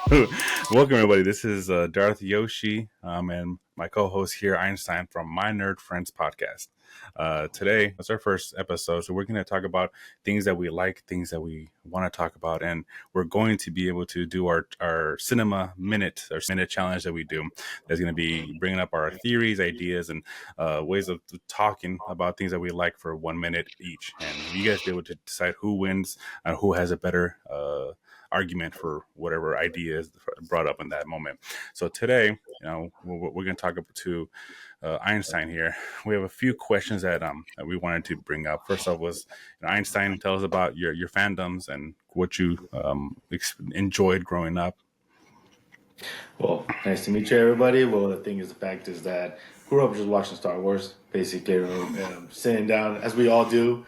Welcome, everybody. This is Darth Yoshi and my co-host here, Einstein, from My Nerd Friends podcast. Today, it's our first episode, so we're going to talk about things that we like, things that we want to talk about, and we're going to be able to do our cinema minute, our minute challenge that we do. That's going to be bringing up our theories, ideas, and ways of talking about things that we like for 1 minute each. And you guys be able to decide who wins and who has a better argument for whatever idea is brought up in that moment. So today, we're going to talk to Einstein here. We have a few questions that we wanted to bring up. First off was, Einstein, tell us about your fandoms and what you enjoyed growing up. Well, nice to meet you, everybody. Well, the fact is that grew up just watching Star Wars, basically, sitting down, as we all do,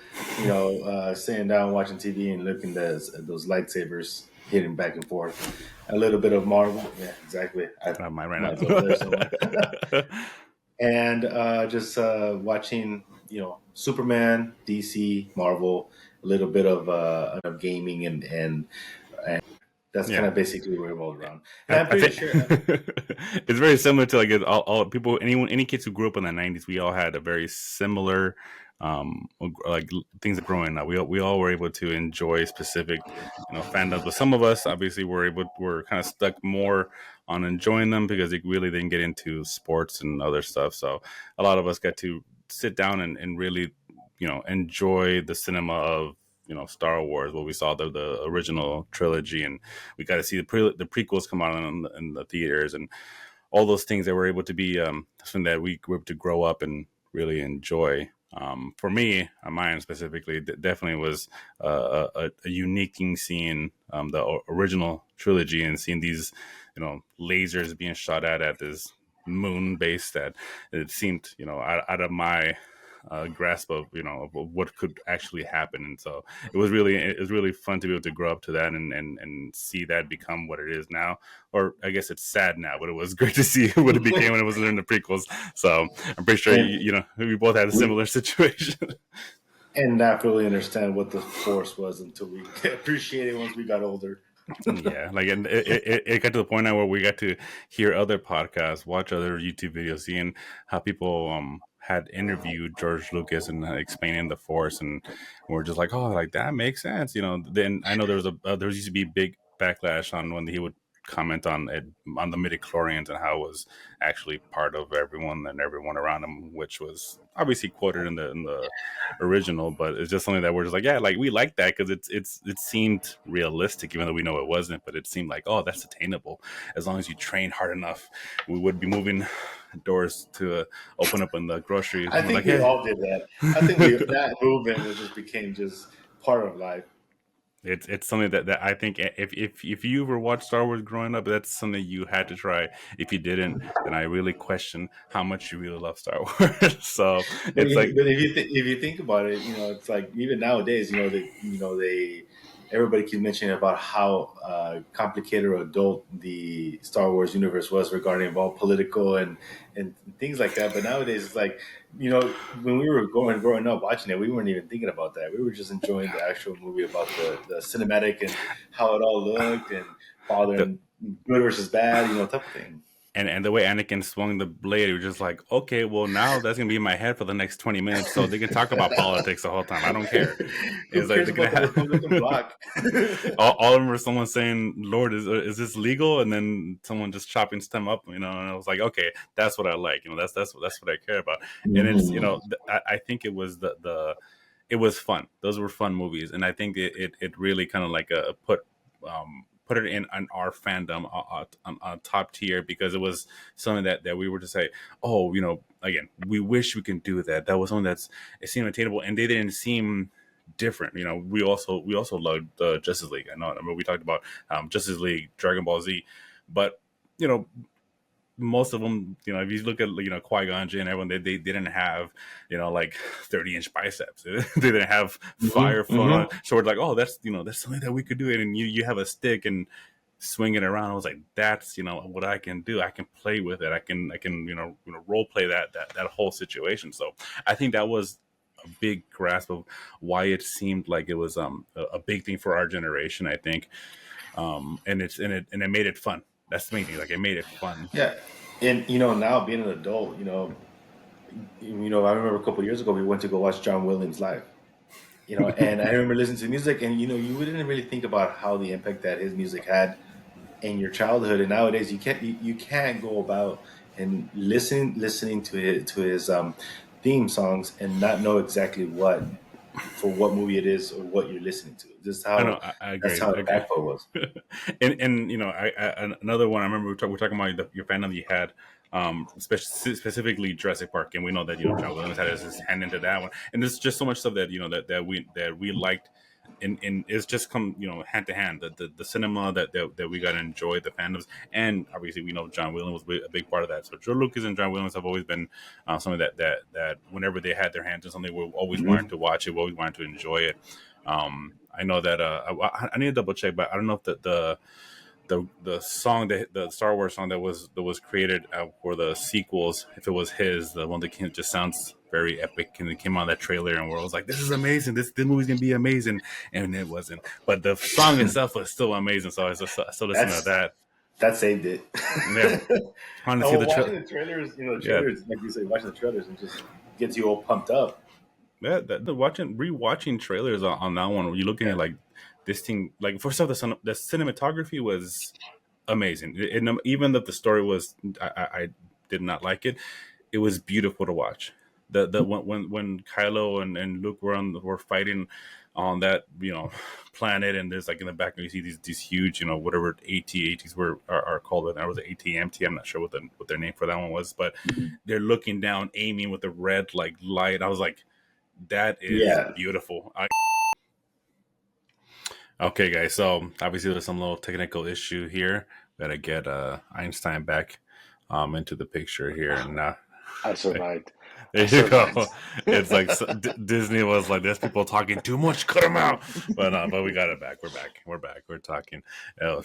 sitting down, watching TV and looking at those lightsabers hitting back and forth. A little bit of Marvel. Yeah, exactly. I have mine right Mine's now. up there somewhere. And just watching, Superman, DC, Marvel, a little bit of gaming and that's kind of basically where we're all around. And I'm pretty sure it's very similar to like all people, any kids who grew up in the '90s. We all had a very similar, like things growing up. We all were able to enjoy specific, fandoms. But some of us obviously were kind of stuck more on enjoying them because they really didn't get into sports and other stuff. So a lot of us got to sit down and really, enjoy the cinema of Star Wars. Well, we saw the original trilogy, and we got to see the prequels come out in the theaters, and all those things that were able to be something that we were able to grow up and really enjoy. For me, mine specifically, definitely was a unique thing seeing the original trilogy and seeing these, lasers being shot at this moon base that it seemed, out of my grasp of of what could actually happen. And so it was really fun to be able to grow up to that and see that become what it is now. Or I guess it's sad now, but it was great to see what it became when it was in the prequels. So I'm pretty sure we both had a similar situation. and not really understand what the Force was until we appreciated it once we got older. Yeah, like it got to the point now where we got to hear other podcasts, watch other YouTube videos, seeing how people had interviewed George Lucas and explaining the Force, and we're just like, oh, like that makes sense, Then I know there used to be big backlash on when he would comment on it on the midichlorians and how it was actually part of everyone and everyone around him, which was obviously quoted in the original, but it's just something that we're just like, yeah, like we like that because it seemed realistic, even though we know it wasn't, but it seemed like, oh, that's attainable as long as you train hard enough. We would be moving doors to open up in the groceries. I think like, we all did that. I think that movement just became just part of life. It's something that I think if you ever watched Star Wars growing up, that's something you had to try. If you didn't, then I really question how much you really love Star Wars. So it's like, But if you think about it, it's like even nowadays, they everybody keeps mentioning about how complicated or adult the Star Wars universe was regarding all political and things like that. But nowadays, it's like when we were growing up watching it, we weren't even thinking about that. We were just enjoying the actual movie about the cinematic and how it all looked and father the, and good versus bad, type of thing. and the way Anakin swung the blade, it was just like, okay, well now that's gonna be in my head for the next 20 minutes, so they can talk about politics the whole time. I don't care. Who It's like cares they're gonna about the Republican bloc? all of them were someone saying, "Lord, is this legal?" And then someone just chopping stem up, And I was like, okay, that's what I like. That's what I care about. And it's I think it was it was fun. Those were fun movies, and I think it really kind of like put it in our fandom on top tier because it was something that we were to say, oh, again, we wish we can do that. That was something it seemed attainable, and they didn't seem different. We also loved Justice League. I mean, we talked about Justice League, Dragon Ball Z, but most of them, if you look at Qui-Gon Jinn, everyone they didn't have like 30-inch biceps. They didn't have fire flowing on. So we're like, oh, that's that's something that we could do. And you have a stick and swing it around. I was like, that's what I can do. I can play with it. I can role play that whole situation. So I think that was a big grasp of why it seemed like it was a big thing for our generation. I think And it made it fun. That's the main thing. Like it made it fun. Yeah, and now being an adult, I remember a couple of years ago we went to go watch John Williams live. And I remember listening to music, and you didn't really think about how the impact that his music had in your childhood. And nowadays, you can't go about and listening to his theme songs and not know exactly what movie it is or what you're listening to. Just I know. how I that's agree. how I agree. impactful it was. And another one. I remember we're talking about your fandom you had, specifically Jurassic Park, and we know that John Williams had his hand into that one, and there's just so much stuff that that we liked, and it's just come hand to hand the cinema that we got to enjoy, the fandoms, and obviously we know John Williams was a big part of that. So Joe Lucas and John Williams have always been something that whenever they had their hands on something, we always wanted Hmm. to watch it, we always wanted to enjoy it. I know that I need to double check, but I don't know if the song that the Star Wars song that was created for the sequels, if it was his, the one that just sounds very epic, and it came on that trailer, and where I was like, this is amazing, this movie's gonna be amazing, and it wasn't. But the song itself was still amazing, so I still listen to That's that. that saved it. Yeah, honestly, Oh, the watching the trailers, the yeah. trailers, like you say, watching the trailers and just gets you all pumped up. Yeah, the rewatching trailers on that one, you're looking Yeah. at like this thing. Like first off, the cinematography was amazing. Even though the story was, I did not like it. It was beautiful to watch. The when Kylo and Luke were fighting on that planet, and there's like in the background you see these huge whatever AT-ATs are called. And that was AT-MT. I'm not sure what their name for that one was, but Mhm. they're looking down, aiming with the red like light. I was like, that is Yeah. beautiful. Okay, guys. So obviously there's some little technical issue here. Gotta get Einstein back into the picture here, and I survived. there I you survived. go. It's like Disney was like, "There's people talking too much. Cut them out." But we got it back. We're back. We're back. We're talking.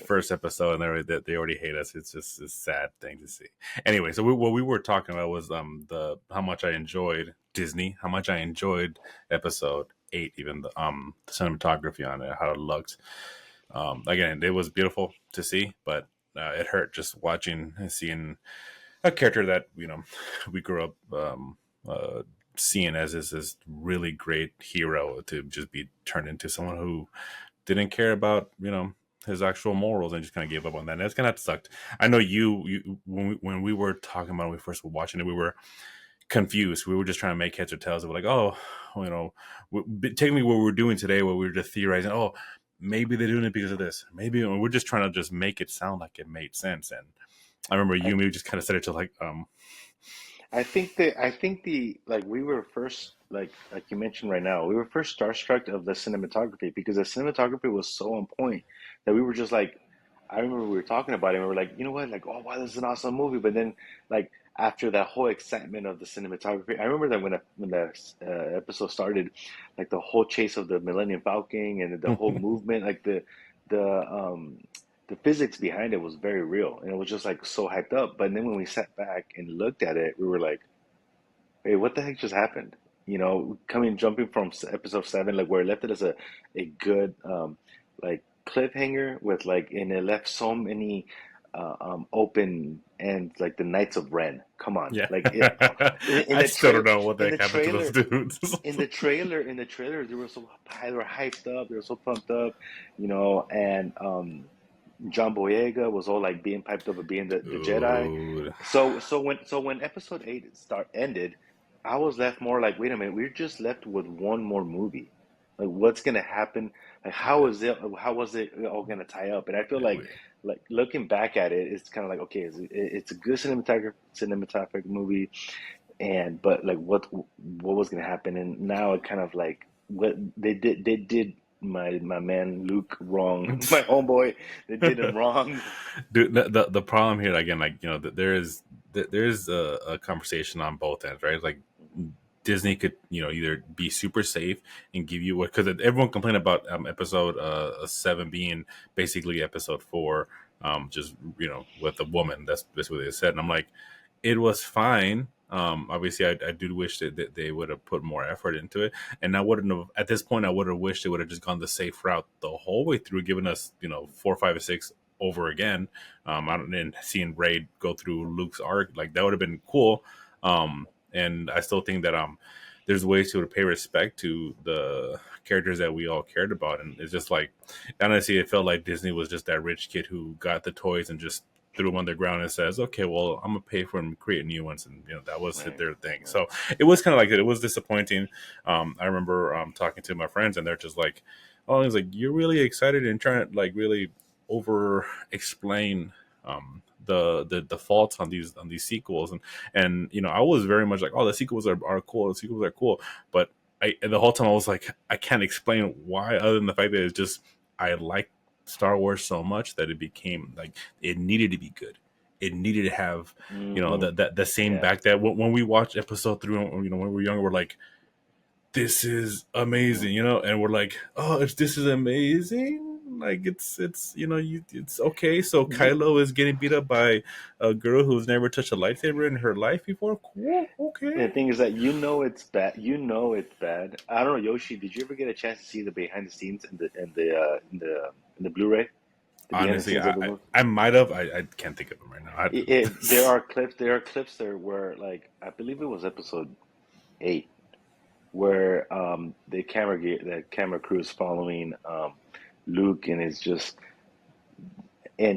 First episode, and they already hate us. It's just a sad thing to see. Anyway, so what we were talking about was the how much I enjoyed Disney, how much I enjoyed episode 8, even the cinematography on it, how it looked. Again, it was beautiful to see, but it hurt just watching and seeing a character that we grew up uh, seeing as this really great hero to just be turned into someone who didn't care about his actual morals and just kind of gave up on that. And that's kind of sucked. I know you when we were talking about it, when we first were watching it, we were confused. We were just trying to make heads or tails of like, oh, technically what we're doing today, what we were just theorizing, oh, maybe they're doing it because of this. Maybe we're just trying to just make it sound like it made sense. And I remember I, you maybe just kind of said it to like, I think the like we were first like you mentioned right now, we were first starstruck of the cinematography because the cinematography was so on point that we were just like, I remember we were talking about it and we were like, you know what, like, oh wow, this is an awesome movie. But then like after that whole excitement of the cinematography, I remember that when the episode started, like the whole chase of the Millennium Falcon and the whole movement, like the the physics behind it was very real and it was just like so hyped up. But then when we sat back and looked at it, we were like, hey, what the heck just happened? Jumping from episode 7, like where it left it as a good like cliffhanger with like, and it left so many open ends, like the Knights of Ren. Come on, yeah. like in I the still don't trail, know what the in heck the happened to those trailer, dudes. in the trailer, they were so high, they were hyped up, they were so pumped up, and John Boyega was all like being piped up of being the Jedi. Dude. So when episode 8 start ended, I was left more like, wait a minute, we're just left with one more movie. Like what's gonna happen? Like how was it all gonna tie up? And I feel like looking back at it, it's kind of like, okay, it's a good cinematographic movie, and but like what was gonna happen? And now it kind of like what they did my man Luke wrong, my homeboy, they did him wrong. Dude, the problem here again, like there's a conversation on both ends, right? Like Disney could either be super safe and give you what, because everyone complained about episode 7 being basically episode 4, just with a woman. That's what they said, and I'm like, it was fine Obviously, I do wish that they would have put more effort into it, and I wouldn't have at this point. I would have wished they would have just gone the safe route the whole way through, giving us 4, 5, and 6 over again. I don't and seeing Ray go through Luke's arc like that would have been cool. And I still think that there's ways to pay respect to the characters that we all cared about, and it's just like honestly, it felt like Disney was just that rich kid who got the toys and just threw them on the ground and says, "Okay, well, I'm gonna pay for them, create new ones," and that was Right. their thing. Right. So it was kind of like that. It was disappointing. I remember talking to my friends, and they're just like, "Oh, it's like you're really excited and trying to like really over explain." The faults on these sequels and I was very much like, oh, the sequels are cool, the sequels are cool, but and the whole time I was like, I can't explain why, other than the fact that it's just I like Star Wars so much that it became like it needed to be good. It needed to have Mm-hmm. the same Yeah. back that when we watched episode 3, when we were younger, we're like, this is Mm-hmm. amazing, and we're like, oh, this is amazing. Like it's okay. So You, Kylo is getting beat up by a girl who's never touched a lightsaber in her life before. Cool, the okay. thing is that it's bad. You know it's bad. I don't know, Yoshi. Did you ever get a chance to see the behind the scenes in the Blu-ray? The behind the Honestly, scenes of the I movie. I might have. I can't think of them right now. There are clips. There are clips there where, like, I believe it was episode 8, where the camera crew is following Luke, and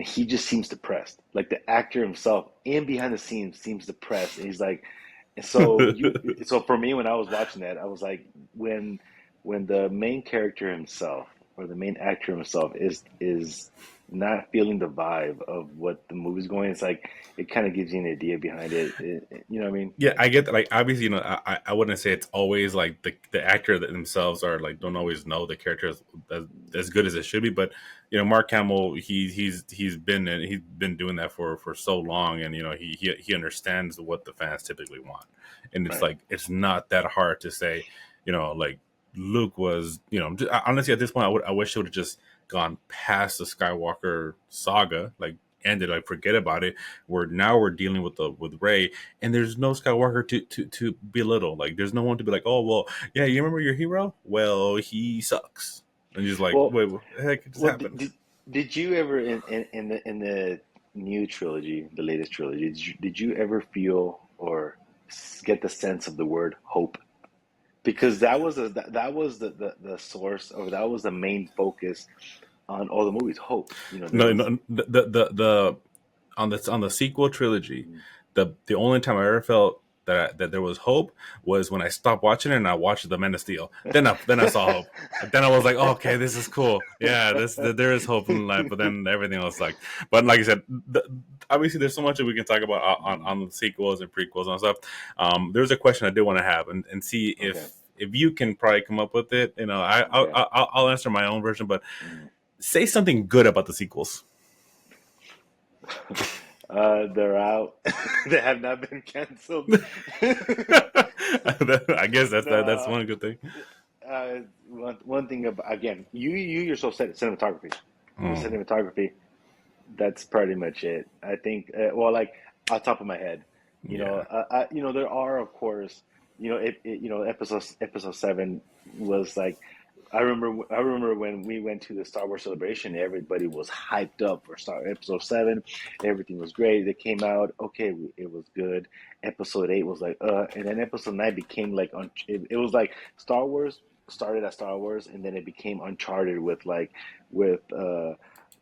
he just seems depressed. Like the actor himself, in behind the scenes, seems depressed, and he's like, and so for me, when I was watching that, I was like, when the main character himself or the main actor himself is not feeling the vibe of what the movie's going, it's like it kind of gives you an idea behind it. You know what I mean? Yeah, I get that. Like, obviously, I wouldn't say it's always like the actor themselves are like don't always know the character as good as it should be. But Mark Hamill, he's been doing that for so long, and he understands what the fans typically want, and it's Right. like it's not that hard to say, like Luke was, honestly at this point, I wish it would have just gone past the Skywalker saga, like ended, like forget about it. We're dealing with Ray, and there's no Skywalker to belittle. Like, there's no one to be like, oh well, yeah, you remember your hero? Well, he sucks, and just like, Well, wait, what the heck just well, happened? did you ever in the new trilogy, the latest trilogy, did you ever feel or get the sense of the word hope? Because that was the source, or that was the main focus on all the movies. Hope. There No, was. no, the on the sequel trilogy, the only time I ever felt that there was hope was when I stopped watching it and I watched The Man of Steel. Then I saw hope. Then I was like, oh, okay, this is cool. Yeah, there is hope in life. But then everything else, like, but like I said, obviously there's so much that we can talk about on the sequels and prequels and stuff. There's a question I did want to have and see Okay. if you can probably come up with it. Okay. I'll answer my own version, but Mm. say something good about the sequels. They're out. They have not been canceled. I guess that's No. one good thing. One thing about, again, you yourself said it, cinematography. The Mm, cinematography. That's pretty much it. I think. Well, like off the top of my head, yeah. there are, of course, episode 7 was like. I remember when we went to the Star Wars celebration, everybody was hyped up for episode 7. Everything was great. They came out, okay, it was good. Episode 8 was like, and then episode 9 became like, it was like Star Wars started as Star Wars, and then it became Uncharted with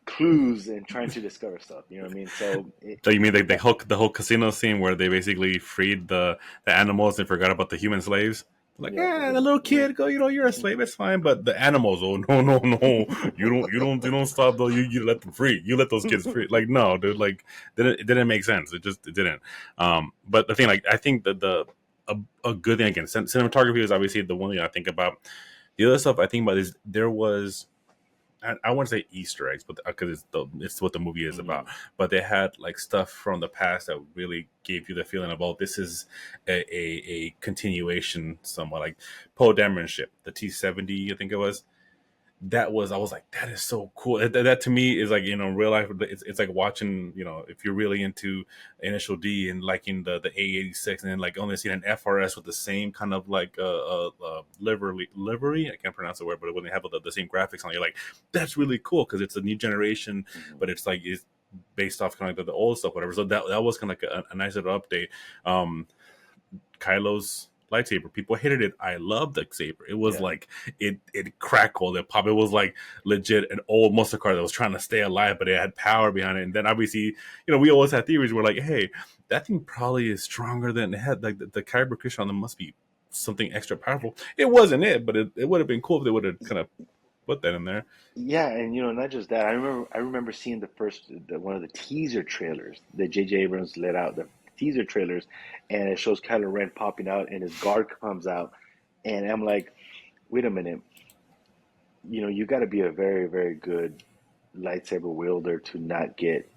clues and trying to discover stuff. You know what I mean? So So you mean that the whole casino scene where they basically freed the animals and forgot about the human slaves? Like, yeah, yeah, the little kid, go, you're a slave, it's fine. But the animals, oh no, no, no, you don't stop though. You let them free. You let those kids free. Like, no, dude, like, it didn't make sense. It didn't. But the thing, like, I think that a good thing again, cinematography is obviously the one thing I think about. The other stuff I think about is there was I want to say Easter eggs, but because it's what the movie is about. Mhm. But they had like stuff from the past that really gave you the feeling of, oh, this is a continuation, somewhat like Poe Dameron ship, the T-70, I think it was. that was, I was like, that is so cool. That to me is like, real life. It's like watching, if you're really into Initial D and liking the A86, and then like only seeing an FRS with the same kind of like livery. I can't pronounce the word, but when they have the same graphics on, you're like, that's really cool because it's a new generation, Mhm. but it's based off kind of like the old stuff, whatever. So that was kind of like a nice little update. Um, Kylo's lightsaber. People hated it. I loved the saber. It was Yeah. like it crackled, it popped. It was like legit an old muscle car that was trying to stay alive, but it had power behind it. And then obviously, we always had theories. We're like, hey, that thing probably is stronger than it had. Like the kyber crystal on them must be something extra powerful. It wasn't it, but it would have been cool if they would have kind of put that in there. Yeah, and not just that. I remember seeing one of the teaser trailers that J.J. Abrams let out, the teaser trailers, and it shows Kylo Ren popping out, and his guard comes out, and I'm like, wait a minute, you got to be a very, very good lightsaber wielder to not get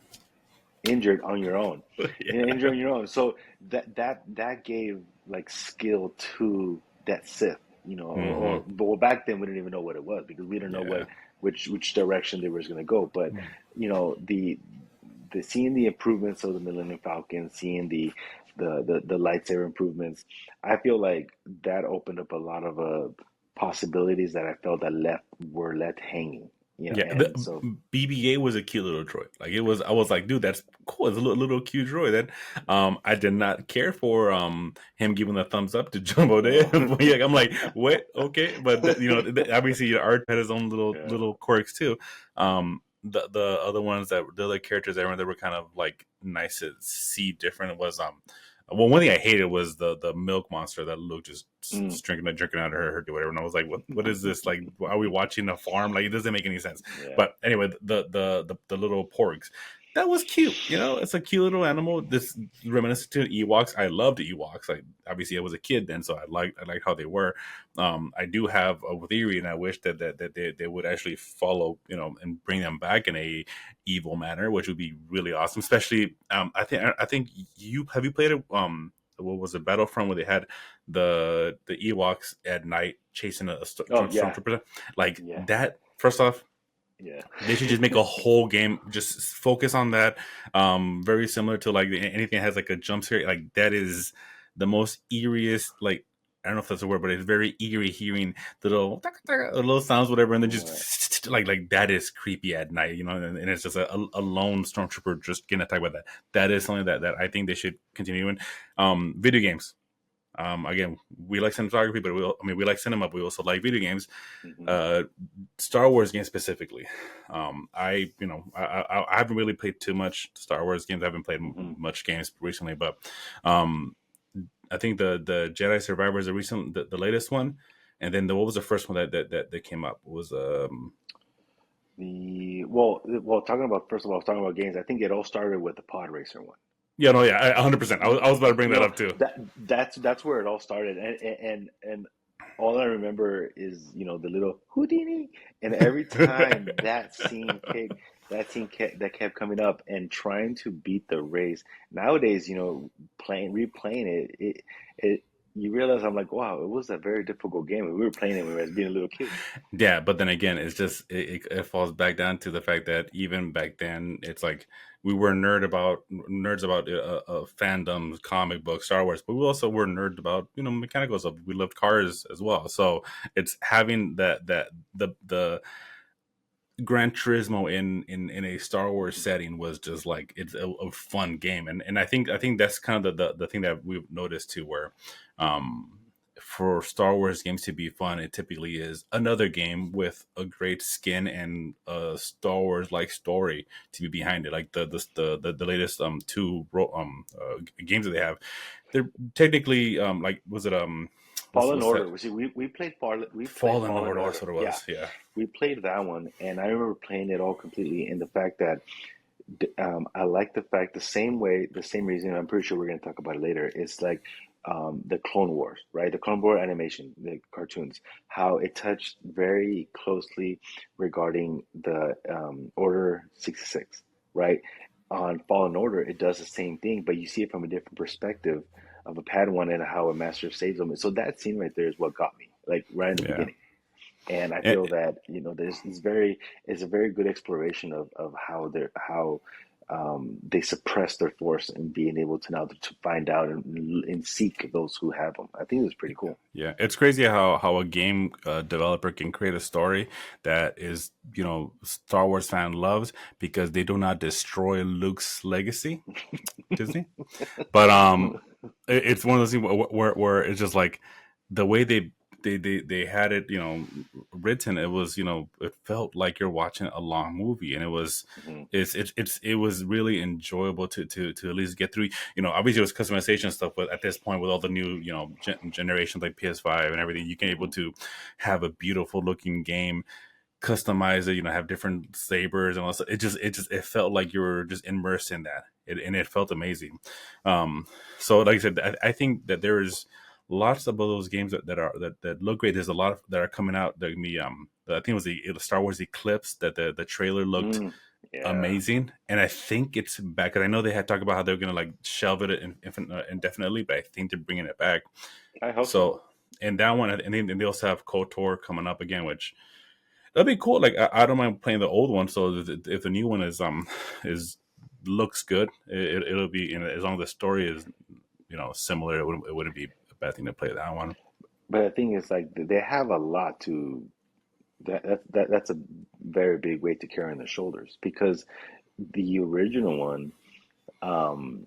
injured on your own, Yeah. injured on your own. So that gave like skill to that Sith, Hmm. or well, back then we didn't even know what it was because we didn't know Yeah. which direction they was going to go. But the seeing the improvements of the Millennium Falcon, seeing the lightsaber improvements, I feel like that opened up a lot of possibilities that I felt that were left hanging, Yeah, and the so BB-8 was a cute little droid. Like it was, I was like, dude, that's cool. It's a little cute droid. That I did not care for him giving the thumbs up to Jumbo there. no. But yeah, I'm like, what? Okay, but obviously, Art had his own Yeah. little quirks too. The other ones the other characters that were kind of like nice to see different was well, one thing I hated was the milk monster that Luke just Mm. drinking out of her or whatever, and I was like, what is this? Like, are we watching a farm? Like, it doesn't make any sense. Yeah. But anyway, the little porgs, that was cute. It's a cute little animal. This reminiscent to Ewoks. I loved Ewoks. Like, obviously, I was a kid then, so I liked how they were. I do have a theory, and I wish that they would actually follow, and bring them back in a evil manner, which would be really awesome. Especially, I think you have you played it. What was it, Battlefront, where they had the Ewoks at night chasing a Oh yeah. stormtrooper, like Yeah. that. First off, Yeah. they should just make a whole game just focus on that. Very similar to like anything that has like a jump scare. Like that is the most eeriest. Like, I don't know if that's a word, but it's very eerie hearing the little sounds, whatever, and then Right. just like that is creepy at night, and it's just a lone stormtrooper just getting attacked by that. That is something that I think they should continue in. Video games. Again, we like cinematography, but we like cinema, but we also like video games. Hmm. Uh, Star Wars games specifically. I haven't really played too much Star Wars games. I haven't played Hmm. much games recently, but um, I think the Jedi Survivor is the latest one, and then what was the first one that came up? It was Talking about, first of all, talking about games, I think it all started with the Pod Racer one. yeah, no, yeah, 100%. I was about to bring You that know up too. that's where it all started, and all I remember is the little Houdini, and every time that kept coming up, and trying to beat the race. Nowadays, replaying it you realize, I'm like, wow, it was a very difficult game, and we were playing it when we were being little kids. Yeah, but then again, it's just it falls back down to the fact that even back then, it's like we were nerds about fandoms, comic books, Star Wars, but we also were nerds about mechanical stuff. We loved cars as well, so it's having that the Gran Turismo in a Star Wars setting was just like it's a fun game, and I think that's kind of the thing that we've noticed too, where um, for Star Wars games to be fun, it typically is another game with a great skin and a Star Wars like story to be behind it, like the latest games that they have. They're technically like was it Fallen what's that? Order. See, we played Fallen Fallen Order. That's Order. what it Yeah, was. Yeah. we played that one, and I remember playing it all completely. In the fact that I like the fact, the same reason. I'm pretty sure we're going to talk about it later. It's like the Clone Wars, right? The Clone Wars animation, the cartoons, how it touched very closely regarding the Order 66, right? On Fallen Order, it does the same thing, but you see it from a different perspective of a Padawan and how a master saves them. So that scene right there is what got me, like right in the Yeah. beginning. And I Eh, feel that there's it's a very good exploration of how they suppress their force and being able to now to find out and seek those who have them. I think it's pretty cool. Yeah, it's crazy how a game developer can create a story that is, Star Wars fan loves because they do not destroy Luke's legacy, Disney. But it's one of those things where it's just like the way they had it, written. It was, it felt like you're watching a long movie, and it was Hmm. it was really enjoyable to at least get through. Obviously it was customization stuff, but at this point with all the new, generations like PS5 and everything, you can able Hmm. to have a beautiful looking game, customize it, have different sabers and all that. It felt like you were just immersed in that. And it felt amazing. Um, so like I said, I think that there is lots of those games that look great. There's a lot of that are coming out. There can be I think it was the Star Wars Eclipse that the trailer looked Mm, yeah, amazing, and I think it's back. And I know they had talked about how they're gonna like shelve it indefinitely, but I think they're bringing it back. I hope so. So, and that one, and they also have KOTOR coming up again, which that'd be cool. Like I don't mind playing the old one. So if the new one is looks good, it'll be, as long as the story is, similar. It wouldn't be a bad thing to play that one. But the thing is, like, they have a lot to that's a very big weight to carry on their shoulders because the original one, um,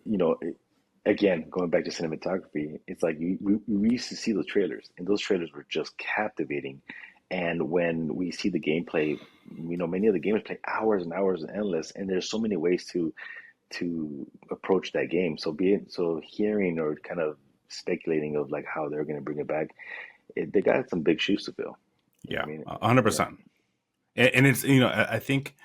you know, it, again, going back to cinematography, it's like we used to see those trailers, and those trailers were just captivating. And when we see the gameplay, many of the gamers play hours and hours and endless, and there's so many ways to approach that game. So hearing or kind of speculating of like how they're going to bring it back, they got some big shoes to fill. You know Yeah, what I mean? 100%. And it's, I think,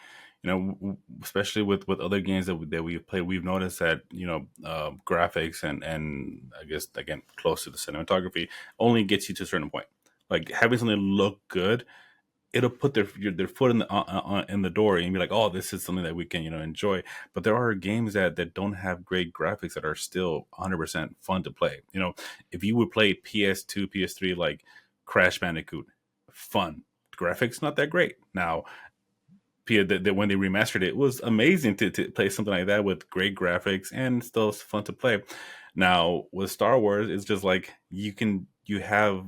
especially with other games that we've played, we've noticed that, graphics and I guess again close to the cinematography only gets you to a certain point. Like having something look good, it'll put their foot in the door and be like, oh, this is something that we can, enjoy. But there are games that don't have great graphics that are still 100% fun to play. If you would play PS2, PS3, like Crash Bandicoot, fun. Graphics not that great. Now when they remastered it, it was amazing to play something like that with great graphics and still fun to play. Now with Star Wars, it's just like you have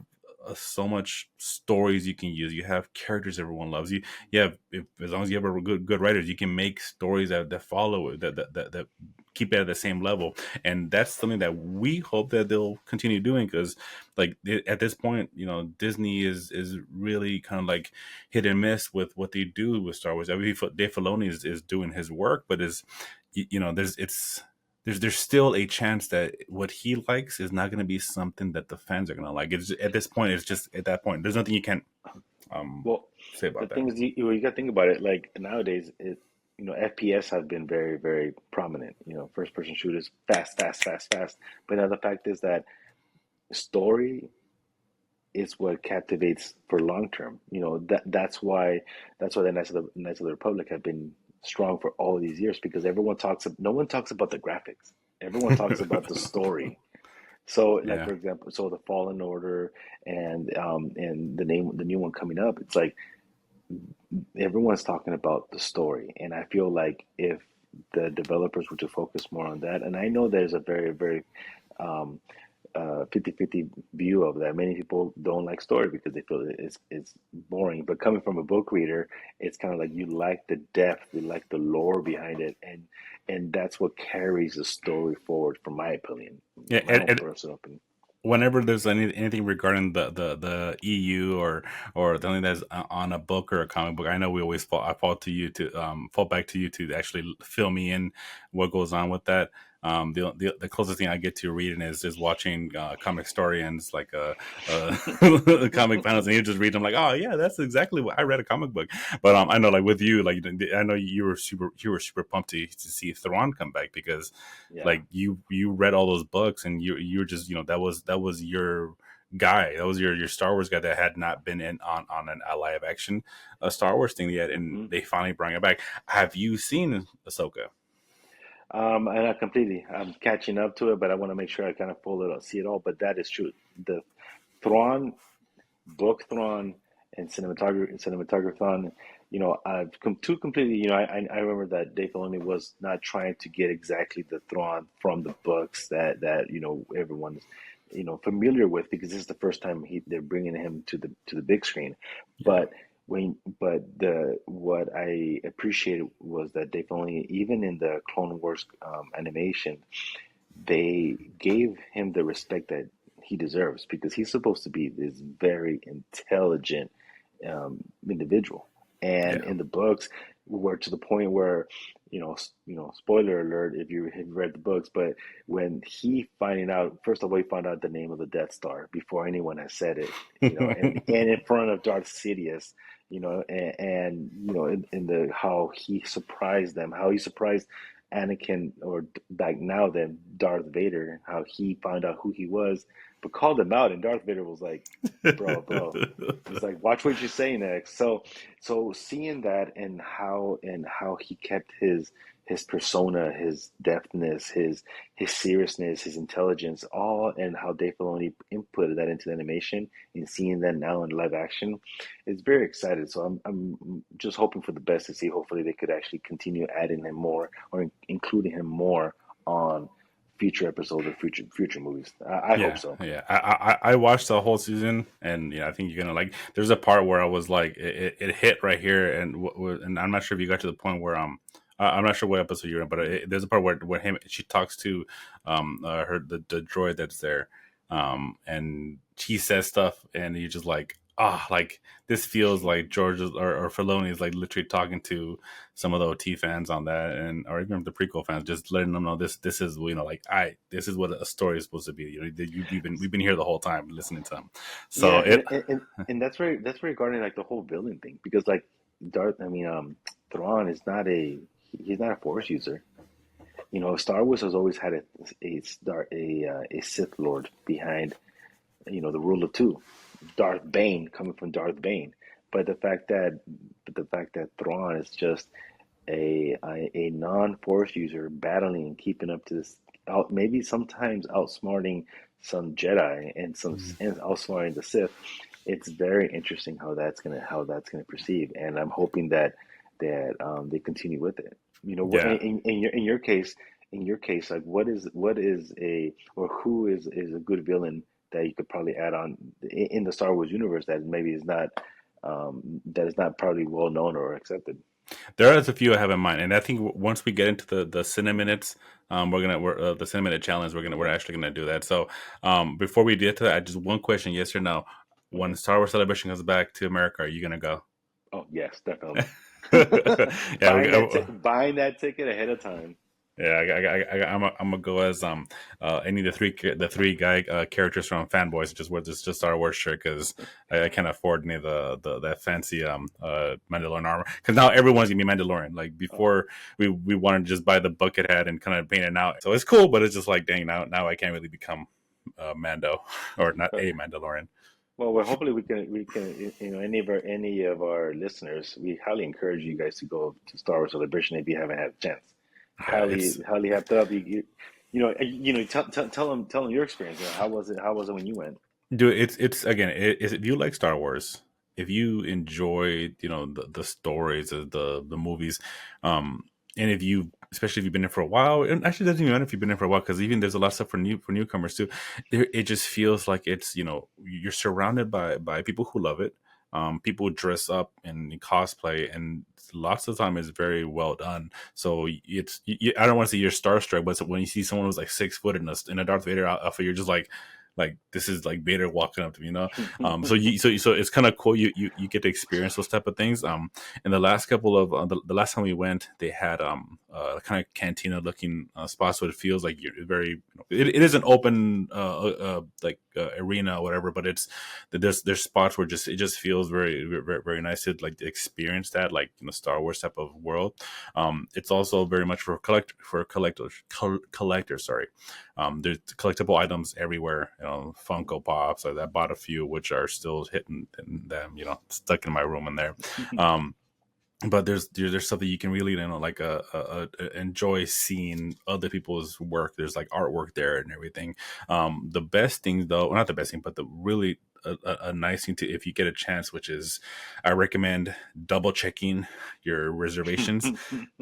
so much stories you can use. You have characters everyone loves. You have, as long as you have a good writers, you can make stories that follow it, that keep it at the same level. And that's something that we hope that they'll continue doing, because like at this point, Disney is really kind of like hit and miss with what they do with Star Wars. I mean, Dave Filoni is doing his work, but there's still a chance that what he likes is not going to be something that the fans are going to like. It's at this point, it's just at that point. There's nothing you can um Well, say the about that. thing is, you got to think about it. Like nowadays, FPS have been very, very prominent. First person shooters, fast, fast, fast, fast. But now the fact is that story is what captivates for long term. That's why the Knights of the Republic have been strong for all of these years because no one talks about the graphics. Everyone talks about the story. So, like Yeah, for example, so the Fallen Order and the new one coming up, it's like everyone's talking about the story, and I feel like if the developers were to focus more on that, and I know there's a very, very um, 50-50 view of that. Many people don't like story because they feel it's boring. But coming from a book reader, it's kind of like you like the depth, you like the lore behind it, and that's what carries the story forward, from my opinion, yeah. my own personal opinion. Whenever there's anything regarding the EU or something that's on a book or a comic book, I know we always fall back to you to actually fill me in what goes on with that. The closest thing I get to reading is watching comic historians, like comic panels, and you just read them like, oh yeah, that's exactly what I read, a comic book. But I know, like with you, like I know you were super pumped to see Thrawn come back, because Yeah. like you read all those books, and you're just, that was your guy, that was your Star Wars guy that had not been in on a live action Star Wars thing yet, and Hmm. they finally brought it back. Have you seen Ahsoka? And I completely, I'm catching up to it, but I want to make sure I kind of see it all. But that is true. The Thrawn book, Thrawn. and cinematographon. Two completely. I remember that Dave Filoni was not trying to get exactly the Thrawn from the books that everyone's familiar with, because this is the first time they're bringing him to the big screen. Yeah. But the what I appreciated was that Dave Filoni, even in the Clone Wars animation, they gave him the respect that he deserves, because he's supposed to be this very intelligent individual. And Yeah. in the books, we're to the point where, spoiler alert if you had read the books, but when he finding out, first of all, he found out the name of the Death Star before anyone has said it, and in front of Darth Sidious, in the how he surprised them, how he surprised Anakin, or back now then Darth Vader, how he found out who he was, but called him out, and Darth Vader was like, bro. It's like, watch what you say next. So seeing that, and how he kept his persona, his depthness, his seriousness, his intelligence, all, and how Dave Filoni inputted that into the animation, and seeing that now in live action, it's very excited. So I'm just hoping for the best to see. Hopefully, they could actually continue adding him more, or including him more on future episodes or future movies. I hope Yeah, so. yeah. I watched the whole season, and I think you're gonna like. There's a part where I was like, it hit right here, and and I'm not sure if you got to the point where I'm not sure what episode you're in, but there's a part where she talks to the droid that's there, and she says stuff, and you're just like, like this feels like George or Filoni is like literally talking to some of the OT fans on that, and or even the prequel fans, just letting them know this is like this is what a story is supposed to be. We've been here the whole time listening to them. So Yeah, it and that's regarding like the whole villain thing, because like Thrawn is not he's not a Force user. Star Wars has always had a Sith Lord behind, the rule of two, Darth Bane, coming from Darth Bane. But the fact that Thrawn is just a non-Force user, battling and keeping up to this, maybe sometimes outsmarting some Jedi, and outsmarting the Sith. It's very interesting how that's gonna perceive, and I'm hoping that they continue with it. yeah. In your case, like, what is a, or who is a good villain that you could probably add on in the Star Wars universe that maybe is not probably well known or accepted. There is a few I have in mind, and I think once we get into the Cinaminutes, we're the Cineminute challenge. We're actually gonna do that. So before we get to that, just one question: yes or no? When Mhm. Star Wars Celebration comes back to America, are you gonna go? Oh yes, definitely. Yeah, Buying that ticket ahead of time. yeah. I'm gonna go as any of the three guy characters from Fanboys, just wear this Star Wars shirt because I can't afford any of the that fancy Mandalorian armor, because now everyone's gonna be Mandalorian. Like Oh, before, we wanted to just buy the bucket hat and kind of paint it out, so it's cool, but it's just like, dang, now I can't really become Mando or not a Mandalorian. well, hopefully we can any of our listeners, we highly encourage you guys to go to Star Wars Celebration if you haven't had a chance. Yeah, Highly it's highly hyped up. Tell them your experience. How was it when you went? Dude, it's again, if you like Star Wars, if you enjoy, the stories of the movies, and if you, especially if you've been there for a while, and actually it doesn't even matter if you've been there for a while, because even there's a lot of stuff for newcomers too. It just feels like it's, you're surrounded by people who love it. People dress up in cosplay, and lots of the time it's very well done. So I don't want to say you're starstruck, but when you see someone who's like 6 foot in a Darth Vader outfit, you're just like this is like Vader walking up to me, so it's kind of cool. You get to experience those type of things. In the last couple of the last time we went, they had kind of cantina looking spots, so it feels like you're very. It is an open arena or whatever, but there's spots where it just feels very very, very nice to like experience that, like in the Star Wars type of world. It's also very much for collectors. Sorry. There's collectible items everywhere, Funko Pops. I bought a few, which are still hitting them, stuck in my room in there. Um, but there's something you can really, like enjoy seeing other people's work. There's like artwork there and everything. The best thing though, well, not the best thing, but the really a nice thing to, if you get a chance, which is I recommend double checking your reservations,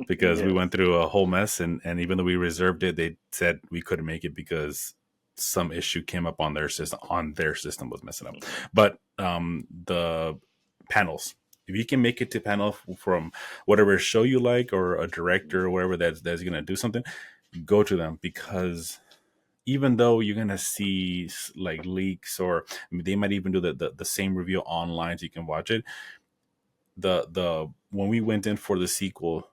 because we Yes. went through a whole mess, and even though we reserved it, they said we couldn't make it because some issue came up on their system. Was messing up. Mhm. But the panels, if you can make it to panel from whatever show you like, or a director or whatever that's gonna do something, go to them, because even though you're gonna see like leaks, or they might even do the same review online so you can watch it, the when we went in for the sequel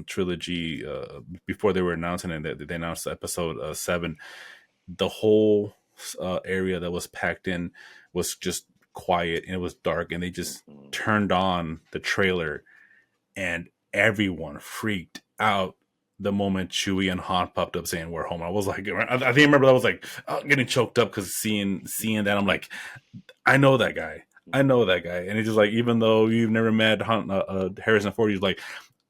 trilogy, before they were announcing it, they announced episode 7, the whole area that was packed in was just quiet, and it was dark, and they just Mhm. turned on the trailer, and everyone freaked out the moment Chewie and Han popped up saying we're home. I was like, I think I remember I was like getting choked up, because seeing that, I'm like, I know that guy. I know that guy. And it's just like, even though you've never met Harrison Ford, he's like,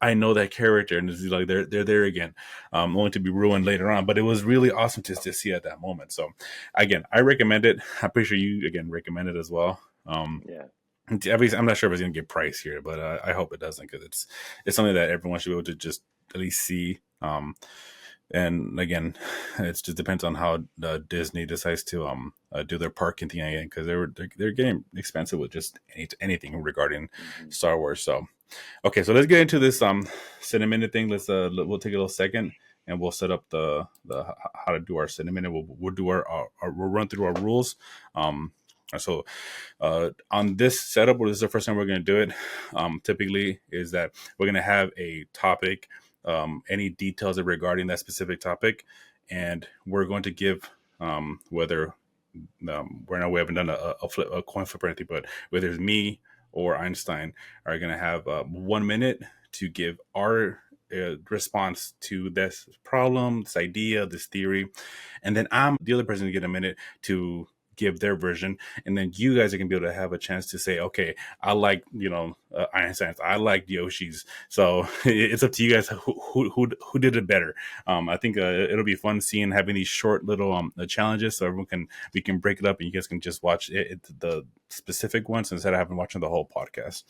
I know that character, and it's like they're there again, only to be ruined later on. But it was really awesome to see at that moment. So, again, I recommend it. I'm pretty sure you again recommend it as well. Yeah. At least I'm not sure if it's gonna get priced here, but I hope it doesn't, because it's something that everyone should be able to just at least see. And again, it just depends on how Disney decides to do their parking thing again, because they're getting expensive with just anything regarding Mhm. Star Wars. So okay, so let's get into this Cinaminute thing. We'll take a little second, and we'll set up the how to do our Cinaminute. We'll do we'll run through our rules. So on this setup, where this is the first time we're going to do it, typically is that we're going to have a topic, any details regarding that specific topic, and we're going to give whether right now we haven't done a coin flip or anything, but whether it's me or Einstein are going to have 1 minute to give our response to this problem, this idea, this theory, and then the other person to get a minute to give their version, and then you guys are gonna be able to have a chance to say, okay, I like Einstein's, I like Yoshi's. So it's up to you guys who did it better. I think it'll be fun having these short little challenges, so we can break it up, and you guys can just watch the specific ones instead of having watching the whole podcast.